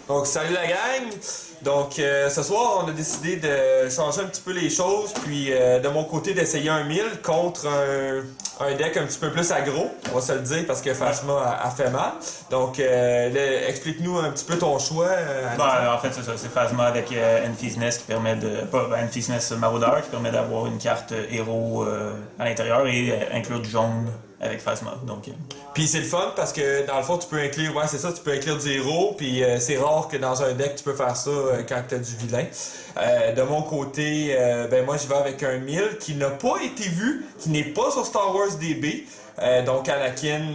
Donc, salut la gang! Donc, ce soir, on a décidé de changer un petit peu les choses, puis de mon côté, d'essayer un 1000 contre un deck un petit peu plus aggro, on va se le dire, parce que Phasma a fait mal. Donc, explique-nous un petit peu ton choix. En fait, c'est ça. C'est Phasma avec Enfys Nest qui permet de. Pas Enfys Nest Maraudeur qui permet d'avoir une carte héros à l'intérieur et inclure du jaune avec Phasma. Donc, Puis c'est le fun parce que dans le fond, tu peux inclure, ouais, c'est ça, tu peux inclure du héros, puis c'est rare que dans un deck tu peux faire ça quand tu as du vilain. De mon côté, ben moi je vais avec un 1000 qui n'a pas été vu, qui n'est pas sur Star Wars DB. Donc Anakin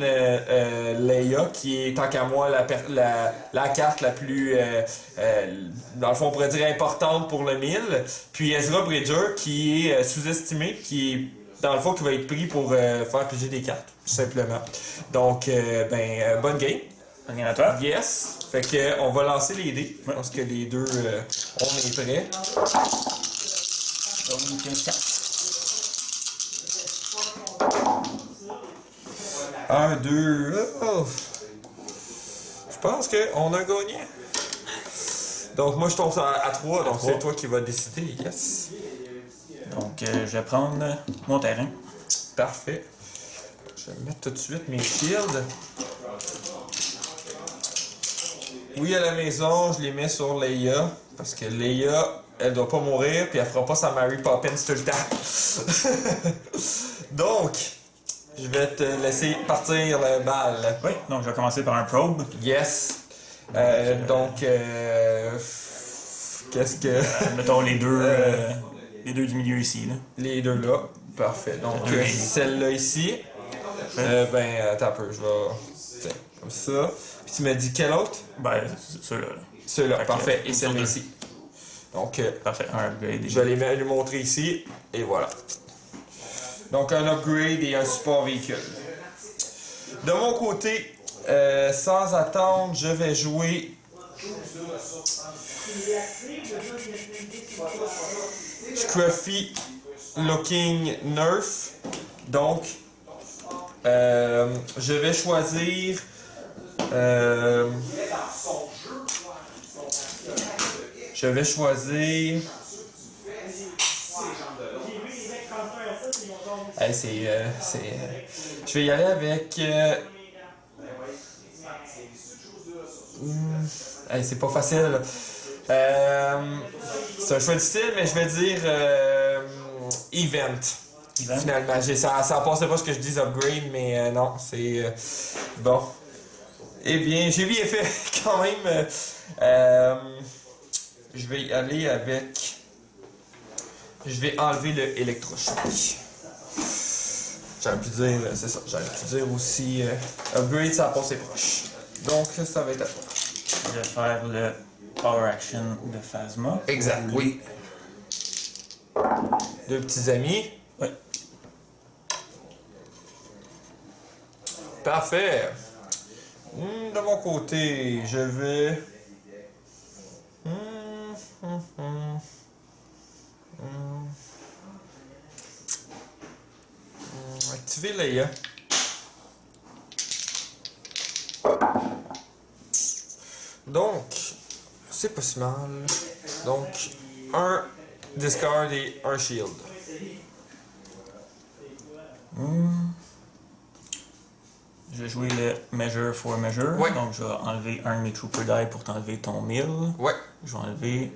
Leia, qui est tant qu'à moi la carte la plus, dans le fond on pourrait dire importante pour le 1000. Puis Ezra Bridger qui est sous-estimé, qui est dans le fond qui va être pris pour faire piger des cartes, tout simplement. Donc bonne game. bonne game à toi. Yes. Fait que on va lancer les dés. Je pense que les deux on est prêts. Donc, 4. 1, 2. Oh. Je pense qu'on a gagné. Donc moi je tombe à 3, donc c'est toi qui vas décider. Yes. Donc, je vais prendre mon terrain. Parfait. Je vais mettre tout de suite mes shields. Oui, à la maison, je les mets sur Leia. Parce que Leia, elle doit pas mourir, puis elle fera pas sa Mary Poppins tout le temps. Donc, je vais te laisser partir le bal. Oui, donc je vais commencer par un probe. Yes. Qu'est-ce que... Mettons les deux du milieu ici. Là. Les deux là. Parfait. Donc, celle-là ici. Attends un peu, je vais... Tiens, comme ça. Puis tu m'as dit quel autre? Ben, ceux-là. Ceux-là, Fait parfait. que, Et celle-là ici. Donc, parfait, un upgrade. je vais lui montrer ici. Et voilà. Donc, un upgrade et un support véhicule. De mon côté, sans attendre, je vais jouer... Scruffy Looking Nerf. Donc, je vais choisir... je vais choisir... je vais y aller avec... c'est pas facile. Là. C'est un choix difficile, mais je vais dire Event. Finalement, ça passait pas ce que je dis upgrade, mais non, c'est bon. Eh bien, j'ai bien fait quand même. Je vais y aller avec. Je vais enlever le électrochoc. J'aurais pu dire, c'est ça. J'aurais pu dire aussi upgrade, ça a passé proche. Donc, ça va être à toi. Je vais faire le Power Action de Phasma. Exact, oui. Deux petits amis. Oui. Parfait. De mon côté, je vais... activer Leia. Donc, c'est pas si mal. Donc, un discard et un shield. Je vais jouer le Measure for Measure. Ouais. Donc, je vais enlever un de mes Trooper Die pour t'enlever ton 1000. Ouais. Je vais enlever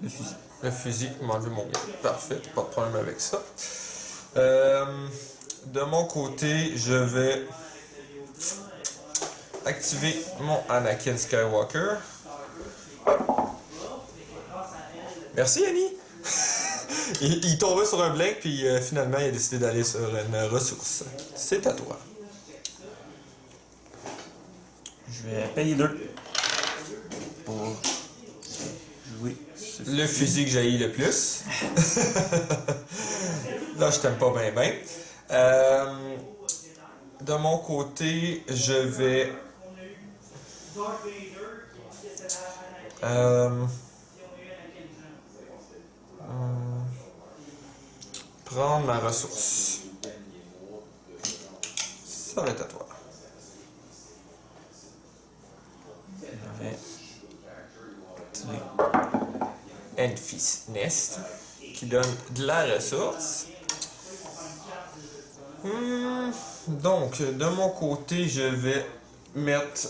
le fusil. Le fusil, m'enlever mon 1000. Parfait, pas de problème avec ça. De mon côté, je vais activer mon Anakin Skywalker. Merci Annie! il tombait sur un blank, puis finalement il a décidé d'aller sur une ressource. C'est à toi. Je vais payer 2 pour jouer Le fusil que j'haïs le plus. Là, je t'aime pas bien bien. De mon côté, je vais... prendre ma ressource. Ça va être à toi. Je vais tirer. Enfys qui donne de la ressource. Donc, de mon côté, je vais mettre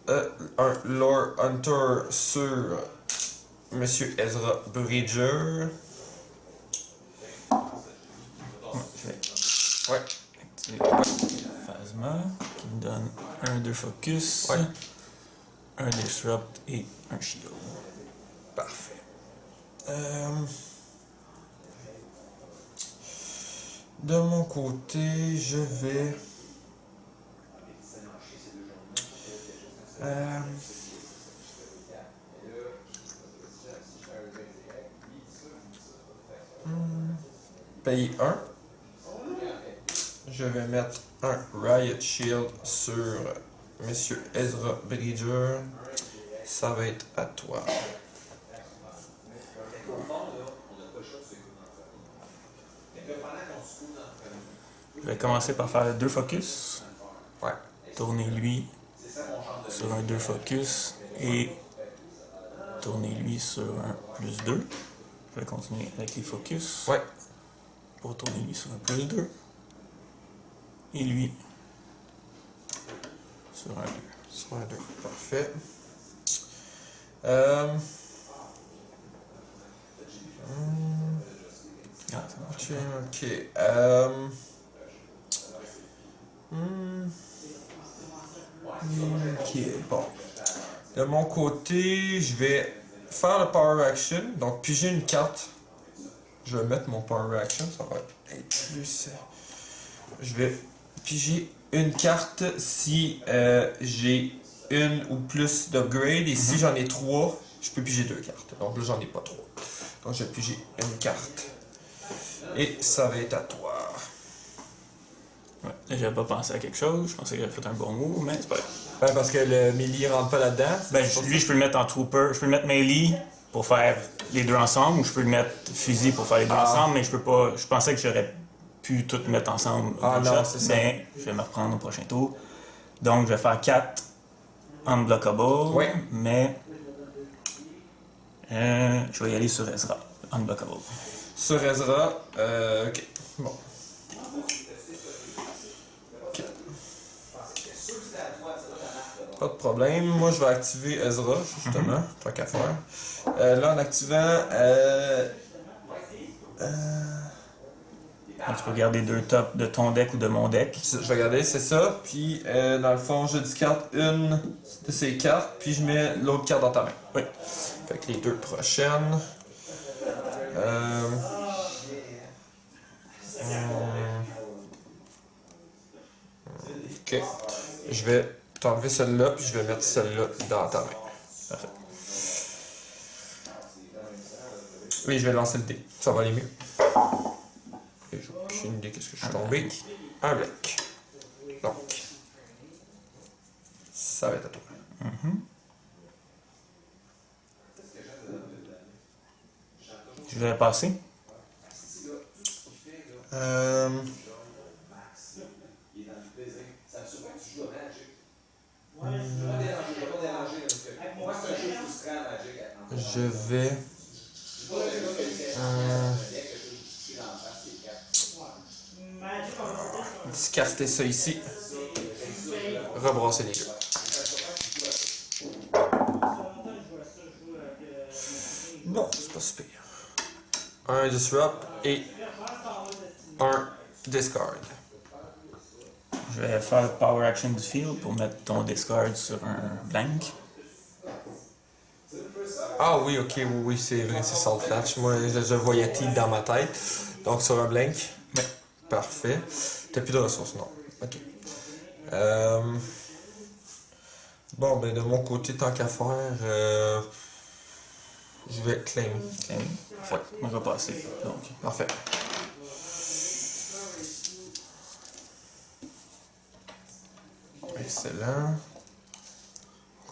un Lore Hunter sur Monsieur Ezra Bridger. Je vais Ouais. activer Phasma qui me donne un de focus, Ouais. un disrupt et un shield. Parfait. De mon côté, je vais... payer 1. Je vais mettre un Riot Shield sur Monsieur Ezra Bridger. Ça va être à toi. Je vais commencer par faire 2 focus, Ouais. tourner lui sur un 2 focus et tourner lui sur un plus 2. Je vais continuer avec les focus Ouais. pour tourner lui sur un plus 2 et lui sur un 2. Sur un 2. Parfait. Ah, ça marche. Ok. Ok, bon. De mon côté, je vais faire le Power Action. Donc, piger une carte. Je vais mettre mon Power Action. Ça va être plus... Je vais piger une carte si j'ai une ou plus d'upgrade. Et si j'en ai 3, je peux piger 2 cartes. Donc là, j'en ai pas 3. Donc, je vais piger une carte. Et ça va être à toi. Ouais, j'avais pas pensé à quelque chose, je pensais que j'avais fait un bon move, mais c'est pas grave. Ben, parce que le melee rentre pas là-dedans. Ben, lui, je peux le mettre en trooper, je peux le mettre melee pour faire les deux ensemble, ou je peux le mettre fusil pour faire les deux ensemble, mais je peux pas. Je pensais que j'aurais pu tout mettre ensemble, Ah non, shot, c'est ça. mais je vais me reprendre au prochain tour. Donc, je vais faire 4 unblockable, Ouais. mais je vais y aller sur Ezra, unblockable. Sur Ezra, ok. Bon. Ok. Pas de problème. Moi, je vais activer Ezra, justement, tant qu'à faire. Là, en activant... Donc, tu peux garder 2 tops de ton deck ou de mon deck. je vais regarder, c'est ça. Puis, dans le fond, je discarte une de ces cartes, puis je mets l'autre carte dans ta main. Oui. Fait que les 2 prochaines... Ok. Je vais t'enlever celle-là, puis je vais mettre celle-là dans ta main. Parfait. Oui, je vais lancer le dé. Ça va aller mieux. Et j'ai aucune idée qu'est-ce que je suis tombé. Un black. Donc, ça va être à toi. Je vais passer. Je vais... discarter ça ici. Rebrasser les deux. Bon, c'est pas si pire. Un disrupt et un discard. Je vais faire le power action du field pour mettre ton discard sur un blank. Ah oui, ok, oui, c'est vrai, c'est Salt Flash. Moi, je voyais Teed dans ma tête. Donc sur un blank. Oui. Parfait. T'as plus de ressources, non. Ok. Bon, ben de mon côté, tant qu'à faire, je vais claim. Okay. Ouais, moi je vais passer. Donc. Parfait. Excellent.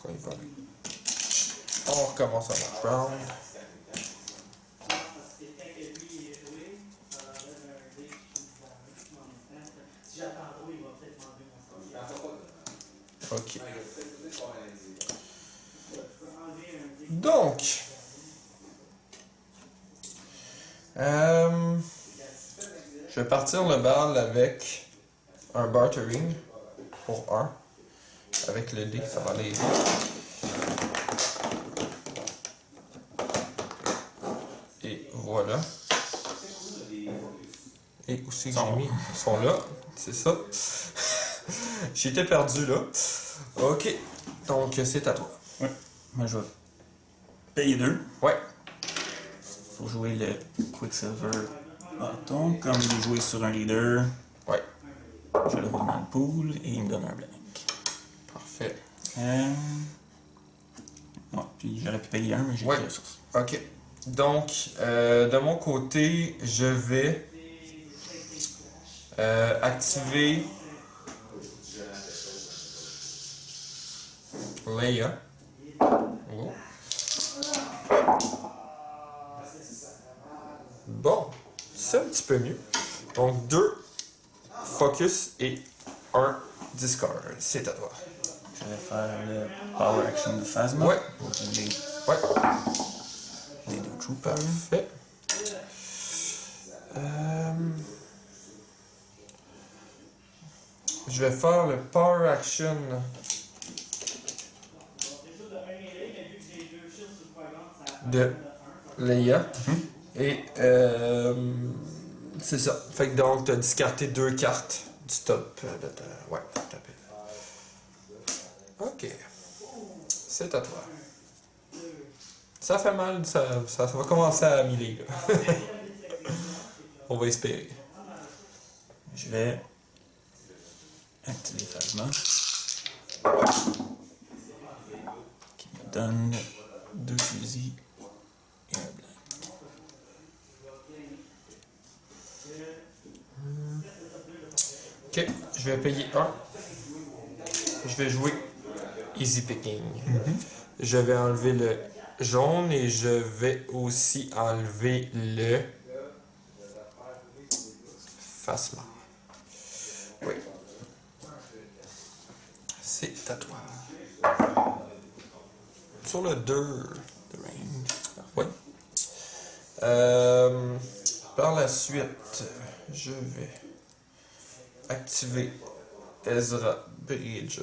On y va. On recommence à notre round. Ok. Donc, je vais partir le bal avec un bartering pour 1. Avec le dé, ça va aller. Et voilà. Et aussi que j'ai mis, ils sont là, c'est ça. J'étais perdu là. Ok, donc c'est à toi. Ouais. Moi, je vais payer 2. Ouais. Faut jouer le Quicksilver bâton. Comme il est joué sur un leader, Ouais. je le roule dans le pool et il me donne un blank. Parfait. Ouais, puis j'aurais pu payer 1, mais j'ai Ouais. plus de ressources. Ok. Donc, de mon côté, je vais activer Leia. Oh. Bon, c'est un petit peu mieux. Donc 2 focus et 1 discard. C'est à toi. Je vais faire le Power Action de Phasma. Ouais. Pour rouler Ouais. les 2 troopers. Parfait. Je vais faire le Power Action de Leia. Et c'est ça. Fait que donc, tu as discarté 2 cartes du top. Ouais, tapé. Ok. C'est à toi. Ça fait mal, ça va commencer à miler. Là. On va espérer. Je vais activer Phasma. Qui me donne 2 fusils et un blanc. Ok, je vais payer 1. Je vais jouer Easy Picking. Je vais enlever le jaune et je vais aussi enlever le Phasma. Oui. C'est à toi. Sur le 2 de range. Oui. Par la suite, je vais activer Ezra Bridger.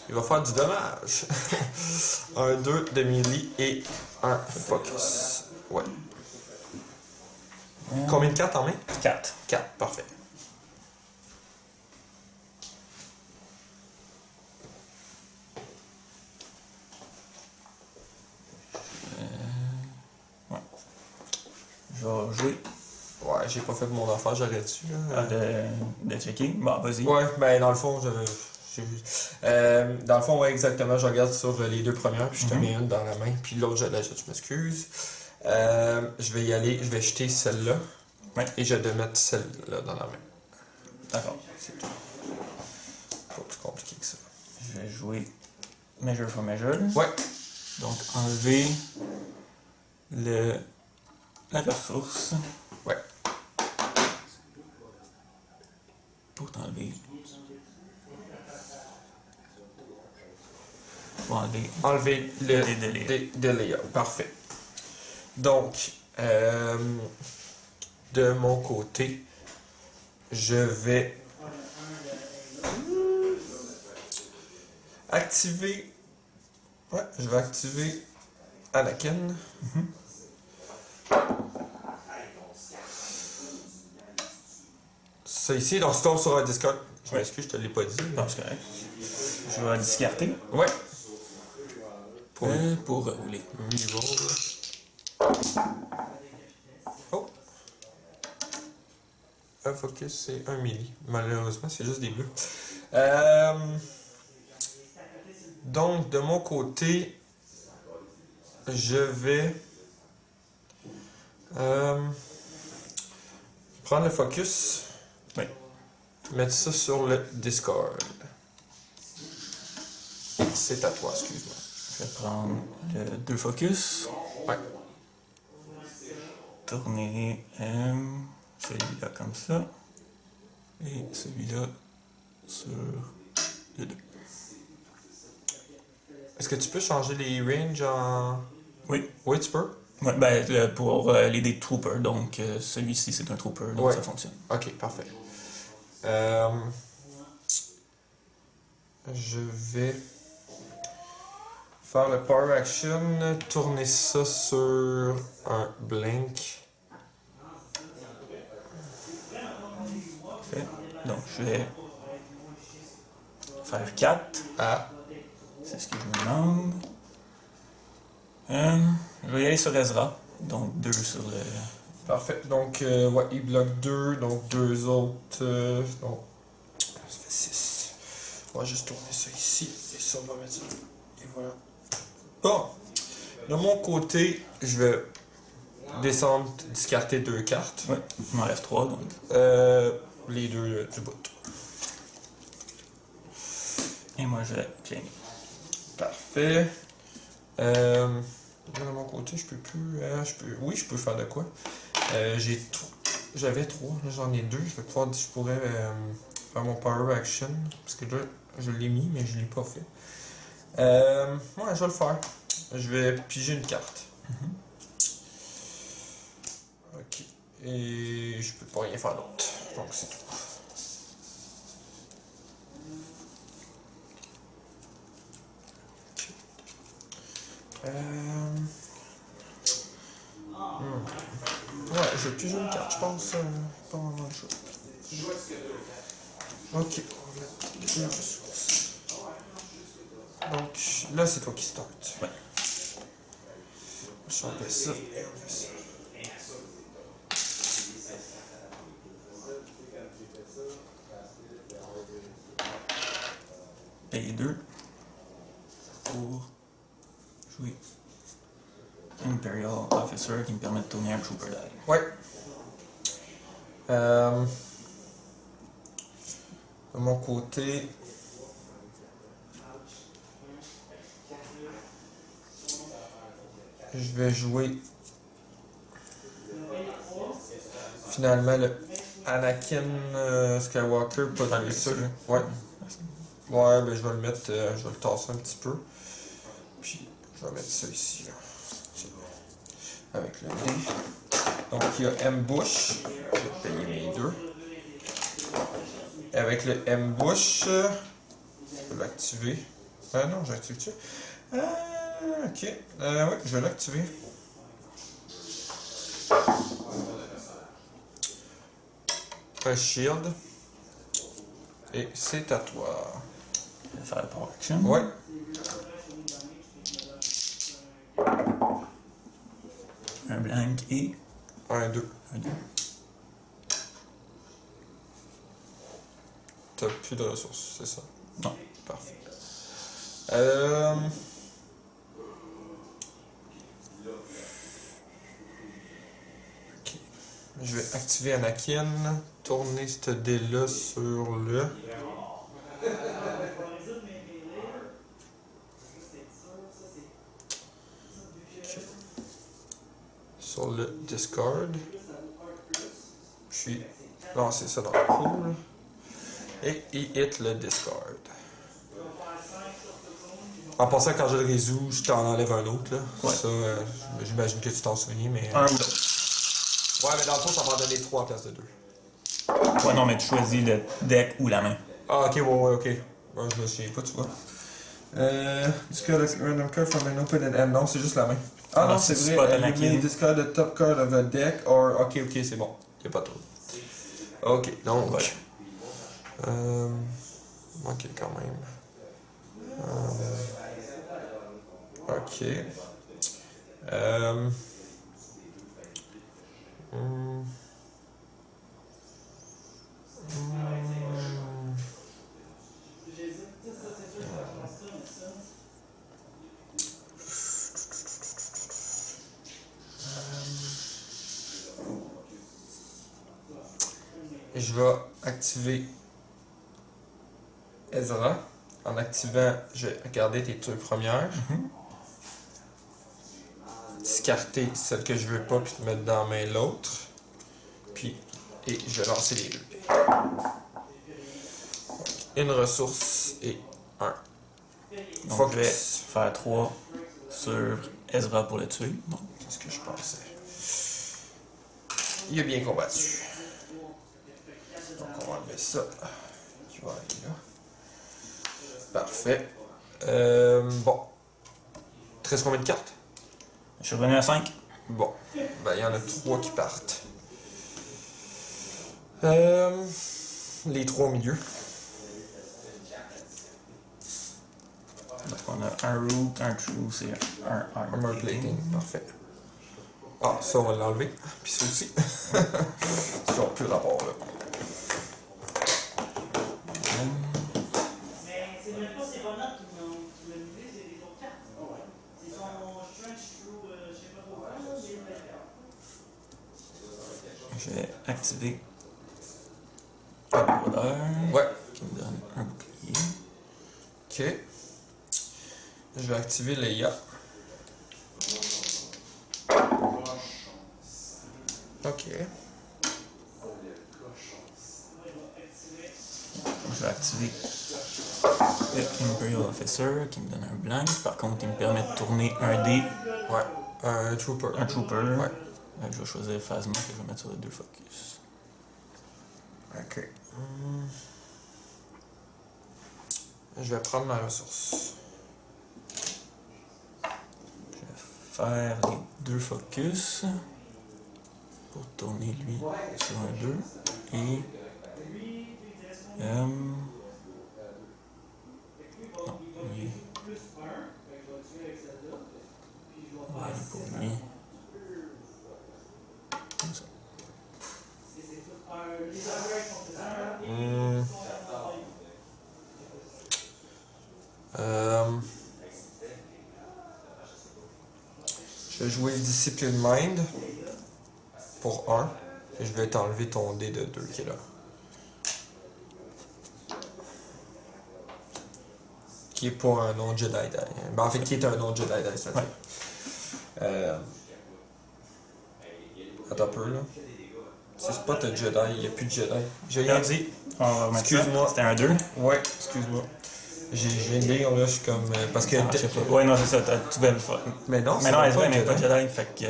Il va faire du dommage. Un 2 de melee et un focus. Ouais. Combien de cartes en main? 4. 4, parfait. Je vais jouer Ouais, j'ai pas fait mon affaire, j'aurais dû. Là. de checker. Bon, vas-y. Ouais, ben dans le fond, dans le fond, ouais, exactement. Je regarde sur les 2 premières, puis je te mets une dans la main, puis l'autre, je la jette, je m'excuse. Je vais y aller, je vais jeter celle-là, Ouais. et je vais mettre celle-là dans la main. D'accord. C'est tout. Pas plus compliqué que ça. Je vais jouer Measure for Measure. Ouais. Donc, enlever la ressource Ouais. pour t'enlever. Pour Enlever le Des délais. de Léa. Parfait. Donc, de mon côté, je vais activer. Ouais, je vais activer Anakin. Ça ici, donc c'est sur un Discord. Je m'excuse, je te l'ai pas dit. Non, c'est correct. Je vais discarter Ouais. pour rouler. Oh. Un focus, c'est un milli. Malheureusement, c'est juste des bleus. Donc, de mon côté, je vais prendre le focus. Oui. Mettre ça sur le Discord. C'est à toi, excuse-moi. Je vais prendre le 2 focus. Ouais. Tourner celui-là comme ça. Et celui-là sur le 2. Est-ce que tu peux changer les ranges en... Oui. Oui, tu peux? Ouais, ben, pour les des troopers, donc celui-ci c'est un trooper, donc Ouais. ça fonctionne. Ok, parfait. Je vais faire le power action, tourner ça sur un blink. Parfait. Donc je vais faire 4. Ah, C'est ce que je me demande. Je vais y aller sur Ezra. Donc 2 sur le. parfait. Donc, ouais, il bloque 2, donc 2 autres. Donc, ça fait 6. On va juste tourner ça ici. Et ça, on va mettre ça. Et voilà. Bon. De mon côté, je vais descendre, discarter 2 cartes. Ouais, il m'en reste 3 donc. Les deux du bout. Et moi je vais claimer. Parfait. De mon côté, je peux plus. Oui, je peux faire de quoi? J'avais 3, là j'en ai 2. Je pourrais faire mon power action. Parce que là, je l'ai mis, mais je l'ai pas fait. Ouais, je vais le faire. Je vais piger une carte. Ok. Et je peux pas rien faire d'autre. Donc c'est tout. Ouais, je vais piger une carte, je pense. Pas vraiment de choix. Ok, on va mettre une ressource. Donc là, c'est toi qui start. Ouais. Je vais enlever ça et enlever ça. Payer 2 pour jouer Imperial Officer qui me permet de tourner un Trooper die. Ouais. De mon côté, je vais jouer finalement le Anakin Skywalker, pas de ça. Ouais. Ouais, ben je vais le mettre, je vais le tasser un petit peu. Puis je vais mettre ça ici, là. Avec le dé. Donc il y a Ambush. Je vais payer mes 2. Avec le Ambush, je peux l'activer. Ah non, j'active-tu? Ah, ok. Ouais, je vais l'activer. Un shield. Et c'est à toi. Je vais faire le Power Action. Ouais. Un blank et 1, 2. un 2. T'as plus de ressources, c'est ça? Non. Parfait. Ok. Je vais activer Anakin, tourner ce dé-là sur le... Ok. Sur le discard. Puis lancer ça dans le pool. Et il hit le discard. En passant, quand je le résous, je t'en enlève un autre. Là. Ouais. Ça, j'imagine que tu t'en souviens, mais... Un ou l'autre. Ouais, mais dans le fond, ça va en donner 3 à place de 2. Ouais, non, mais tu choisis le deck ou la main. Ah, ok, ouais, ok. Ouais, je me souviens pas, tu vois. Discard a random card from an open and end. Non, c'est juste la main. Ah non, c'est c'est pas vrai. Anakin. You may discard the top card of a deck or... Ok, c'est bon. Y'a pas trop. Ok, donc... Voilà. Ok, quand même. Ok. Je vais activer Ezra. En activant, je vais regarder tes 2 premières. Discarter celle que je veux pas, puis te mettre dans la main l'autre. Puis, et je vais lancer les 2. une ressource et un. Donc Focus. je vais faire 3 sur Ezra pour le tuer. Bon. C'est ce que je pensais. Il a bien combattu. Donc on va enlever ça. Je vais aller là. Parfait. Bon. Il te reste combien de cartes? Je suis revenu à 5. Bon. Ben, il y en a 3 qui partent. Les 3 au milieu. Donc on a un Root, un Truce et un Armor plating. Parfait. Ah, ça, on va l'enlever. Puis ça aussi. Ça n'a plus rapport, là. Mais c'est même pas ces bonhommes qui m'ont levé, c'est des autres cartes. C'est son Strange Through, je sais pas pourquoi, là, j'ai une belle carte. Je vais activer le maraudeur Ouais. qui me donne un bouclier. Ok. Je vais activer Leia. Ok. Je vais activer le Imperial Officer qui me donne un blanc. Par contre, il me permet de tourner un dé, Ouais. Un trooper. un Trooper. Ouais. Je vais choisir Phasma que je vais mettre sur les 2 focus. Ok. Je vais prendre ma ressource. Je vais faire les 2 focus pour tourner lui sur un 2 et non, lui. On va aller pour lui. Comme ça. Je vais jouer Discipline Mind pour 1. Et je vais t'enlever ton dé de 2 qui est là. Qui est pas un non-Jedi. Ben, en fait, qui est un non-Jedi, c'est-à-dire. Ouais. Attends un peu, là. C'est pas un Jedi, il n'y a plus de Jedi. J'ai rien dit. On va remettre ça. Excuse-moi. C'était un 2. Ouais, excuse-moi. J'ai une lire, là, je suis comme... parce que... Je sais pas. Ouais, non, c'est ça, tu vas le faire. Mais non, Mais non, pas Ezra un n'est pas Jedi. Jedi, fait que.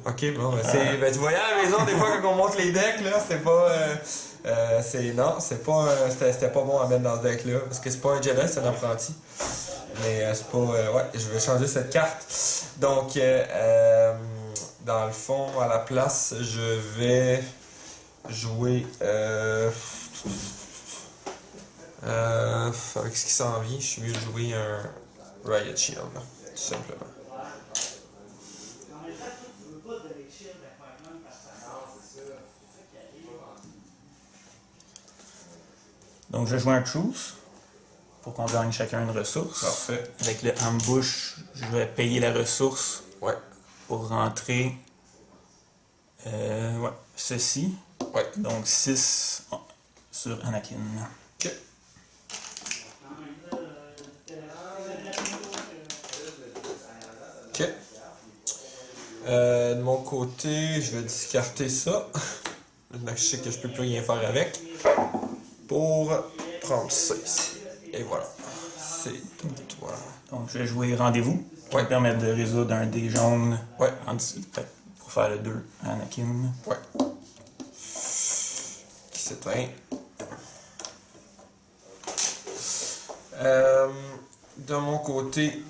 Ok, bon, ben, c'est... Ben, tu voyais à la maison, des fois, quand on monte les decks, là, c'est pas... non, c'est pas... c'était pas bon à mettre dans ce deck-là, parce que c'est pas un Jedi, c'est un apprenti. Mais c'est pas... ouais, je vais changer cette carte. Donc, dans le fond, à la place, je vais jouer... avec ce qui s'en vient, je suis mieux de jouer un Riot Shield, là, tout simplement. Donc, je vais jouer un Truce pour qu'on gagne chacun une ressource. Parfait. Avec le Ambush, je vais payer la ressource Ouais. pour rentrer. Ouais, ceci. Ouais. Donc, 6 sur Anakin. Ok. Ok. De mon côté, je vais discarter ça. Maintenant que je sais que je peux plus rien faire avec. Pour prendre ça ici. Et voilà. C'est tout. Voilà. Donc, je vais jouer Rendez-vous. Qui Ouais. me permet de résoudre un dé jaune Ouais. en dessous. Fait, pour faire le 2 à Anakin. Ouais. Qui s'éteint. De mon côté,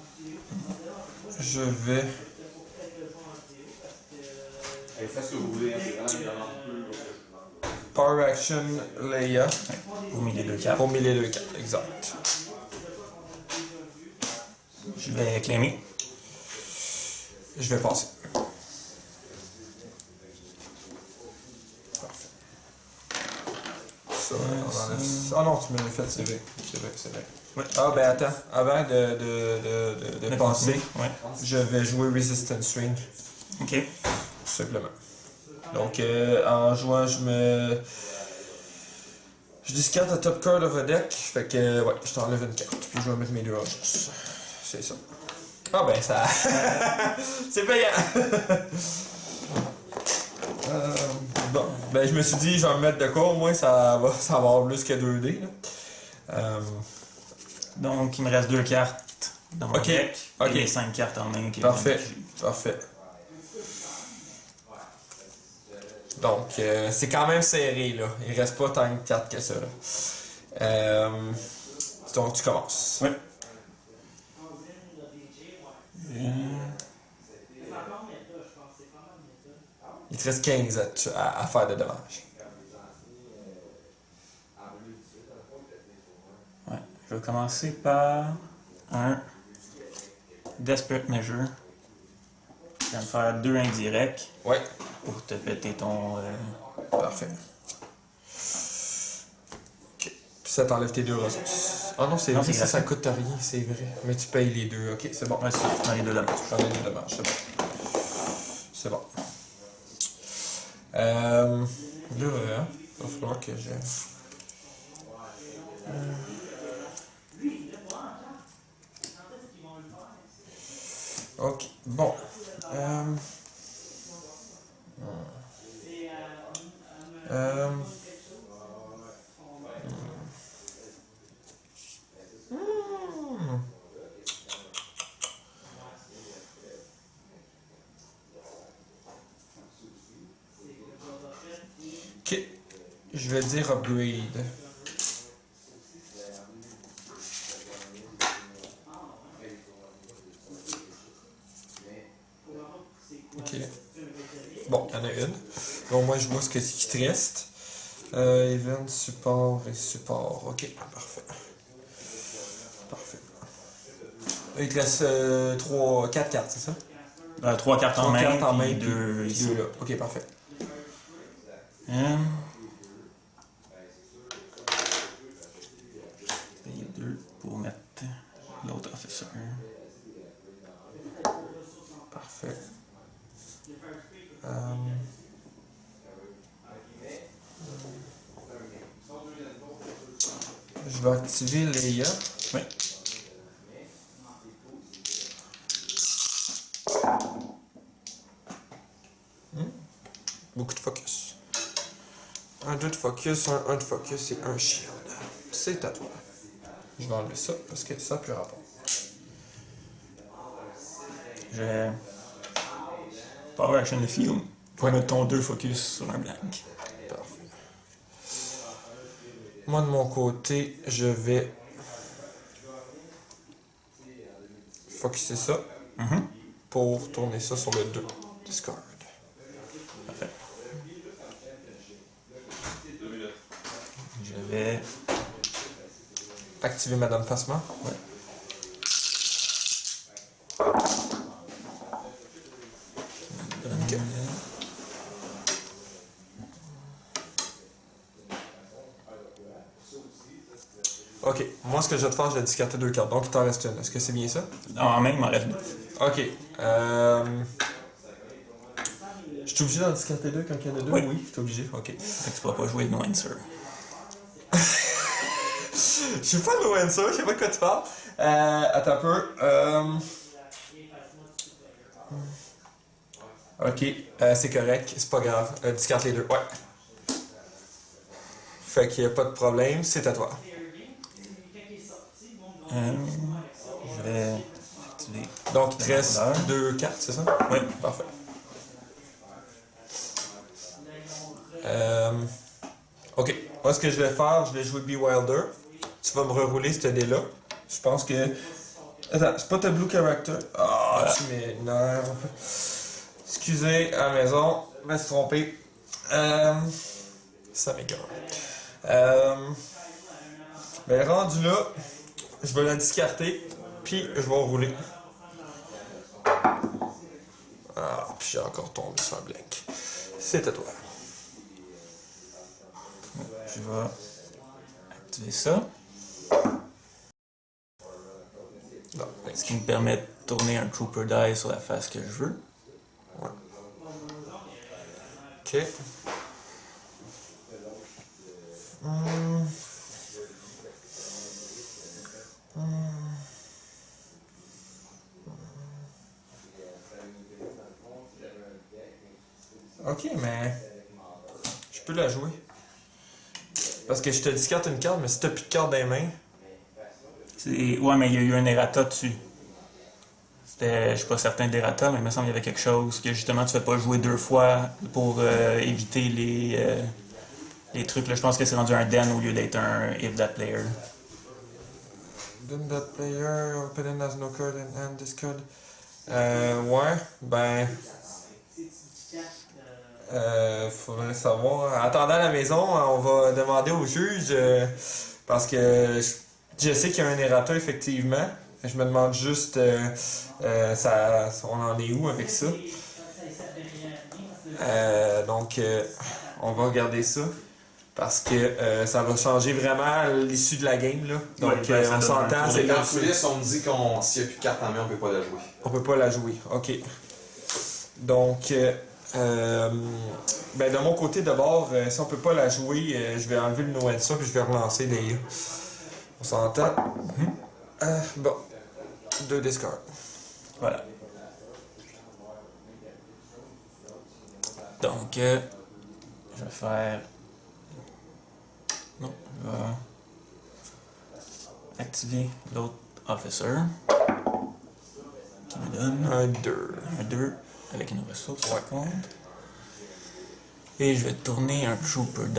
je vais... Faites ce que vous voulez, c'est vraiment il y en a plus. Power Action Leia. Pour mis les 2 cartes. Pour 1000 et 2 cartes, exact. Je vais claimer. Je vais passer. Parfait. Ça, on enlève ça. Ah non, tu me l'as fait, c'est vrai. C'est vrai. Ouais. Ah ben attends, avant de passer, Ouais. je vais jouer Resistance Swing, Ok. tout simplement. Donc en jouant, je discarte la top card de votre deck, fait que ouais, je t'enlève une carte, puis je vais mettre mes 2 ressources. C'est ça. Ah ben ça... c'est payant! Bon, ben je me suis dit, je vais me mettre de quoi, au moins ça va avoir plus que 2 dés, là. Donc, il me reste 2 cartes dans mon Ok, deck. ok. Et les 5 cartes en main. Parfait, parfait. Donc, c'est quand même serré, là. Il reste pas tant de cartes que ça, là. Donc, tu commences. Oui. Il te reste 15 à faire de dommages. Ouais. Je vais commencer par un Desperate Measure. Je vais me faire 2 indirects Ouais, pour te péter ton... parfait. Ok. Puis ça t'enlève tes 2 ressources. Ah non, c'est Non, vrai, c'est ça gratuit. coûte rien, c'est vrai. Mais tu payes les 2. Ok, c'est bon. Ouais, c'est dans les 2 dommages. J'en ai 2 dommages, c'est bon. C'est bon. Là, il va falloir que je... Ok, bon. Ok, je vais dire upgrade. Ok. Bon, il y en a une. Donc moi je vois ce qui te reste. Event, support et support. Ok, parfait. Parfait. Il te reste 4 cartes, c'est ça? 3 cartes en 3 main, cartes en main, puis puis 2 ici. 2 là. Ok, parfait. Payer 2 pour mettre l'autre officer. Parfait. Je vais activer Leia. Oui. Beaucoup de focus. Un 2 de focus, un 1 de focus et un shield. C'est à toi. Je vais enlever ça parce que ça n'a plus rapport. Je vais Power Action the Field pour mettre ton 2 focus sur un blank. Parfait. Moi, de mon côté, je vais focuser ça pour tourner ça sur le 2. Discard. Parfait. Je vais... Activer Madame Phasma. Ouais. Ok. Ok. Moi, ce que je vais te faire, je vais discarter 2 cartes. Donc, il t'en reste une. Est-ce que c'est bien ça? En main, il m'en reste 2. Ok. Je suis obligé d'en discarter 2 quand il y en a 2? Oui. Oui, je suis obligé. Ok. Fait que tu pourras pas jouer de No Answer. Je suis pas loin de ça, je sais pas de quoi tu parles. Attends un peu. Ok, c'est correct, c'est pas grave. Discarte les 2, ouais. Fait qu'il y a pas de problème, c'est à toi. Je vais activer... Donc il te reste 2 cartes, c'est ça? Oui. Parfait. Ok, moi ce que je vais faire, je vais jouer Be Wilder. Tu vas me rerouler ce dé-là. Je pense que... Attends, c'est pas ta blue character. Ah, tu m'énerves. Excusez, à la maison, je me suis trompé. Ça m'égare. Ben rendu là, je vais la discarter, puis je vais rouler. Ah, puis j'ai encore tombé sur un blank. C'est à toi. Je vais activer ça. Non, Ce qui me permet de tourner un Trooper Die sur la face que je veux. ouais. Ok. Ok, mais je peux la jouer. Parce que je te discarte une carte, mais si t'as plus de carte dans les mains. Ouais, mais il y a eu un errata dessus. Je suis pas certain de l'errata, mais il me semble qu'il y avait quelque chose que justement tu fais pas jouer 2 fois pour éviter les trucs. Là, je pense que c'est rendu un den au lieu d'être un if that player. Then that player, opponent has no card and hand discard. Ouais, ben. Faudrait savoir. Attendant à la maison, on va demander au juge parce que je sais qu'il y a un errata effectivement. Je me demande juste on en est où avec ça. Donc on va regarder ça. Parce que ça va changer vraiment l'issue de la game là. Donc on s'entend, c'est Dans là. le coulisses, on me dit qu'on s'il n'y a plus de carte en main, on peut pas la jouer. On peut pas la jouer, ok. Donc ben de mon côté d'abord, si on peut pas la jouer, je vais enlever le no answer puis je vais relancer les. On s'entend. Bon. 2 discards. Voilà. Donc, je vais faire. Non, je vais activer l'autre officer qui me donne Un 2. un 2 avec une ressource par contre. Et je vais tourner un Trooper Die.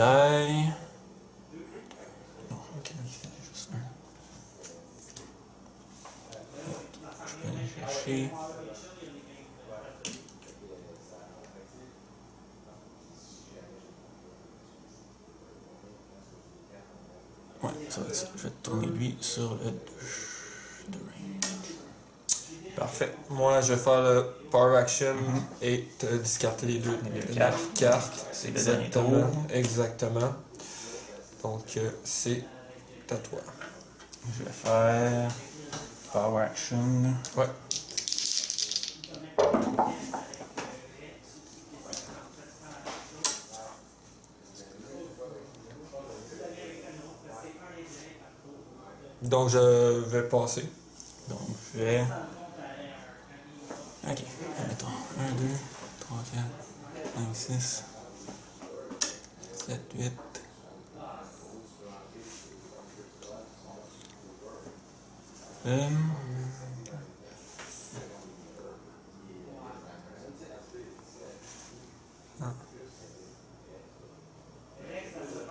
Non, ok, non, il fait juste un. Je peux aller chercher. Ouais, ça va être ça. Je vais tourner lui sur le 2 range. Parfait. Moi, je vais faire le Power Action et te discarter les deux cartes. C'est le dernier Exactement. tour. Exactement. Donc, c'est à toi. Je vais faire Power Action. Ouais. Donc, je vais passer. Donc, je vais. Ok, mettons 1, 2, 3, 4, 5, 6, 7, 8.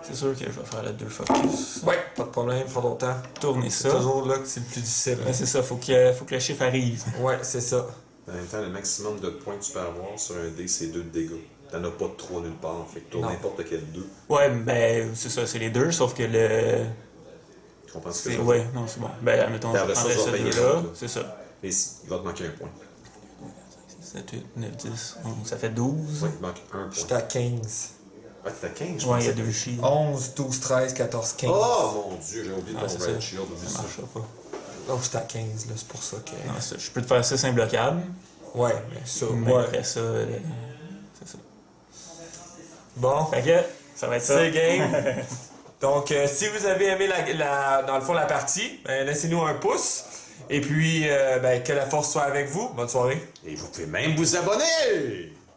C'est sûr que je vais faire le 2 focus. Ouais, pas de problème, prends ton temps. Tourner C'est ça. toujours là que c'est le plus difficile. Ouais, c'est ça, faut que le chiffre arrive. Ouais, c'est ça. En même temps, le maximum de points que tu peux avoir sur un dé, c'est 2 de dégâts. T'en as pas de 3 nulle part, fait que tourne Non. n'importe quel 2. Ouais, ben, c'est ça, c'est les deux, sauf que le. Tu comprends ce que C'est, je veux ouais, dire? non, c'est bon. Ben, admettons, Ben, je après ça, prendrais je ce vais payer deux-là. l'autre, là. C'est ça. Mais il va te manquer un point. 7, 8, 9, 10, 11. Ça fait 12. Ouais, il manque un J'étais point. à 15. Ah, t'es à 15, je Ouais, il y a pensais. 2 shields. 11, 12, 13, 14, 15. Oh mon dieu, j'ai oublié Ah, ton c'est Red ça. Shield, oublie Ça ça. marchera pas. Donc, j'étais à 15, là, c'est pour ça que. Non, ça, je peux te faire ça, c'est imbloquable. Ouais, mais ça, Mais ouais. après ça, c'est ça. Bon, Fait que, ça va être ça. c'est game. Donc, si vous avez aimé dans le fond la partie, ben, laissez-nous un pouce. Et puis, ben, que la force soit avec vous. Bonne soirée. Et vous pouvez même vous abonner!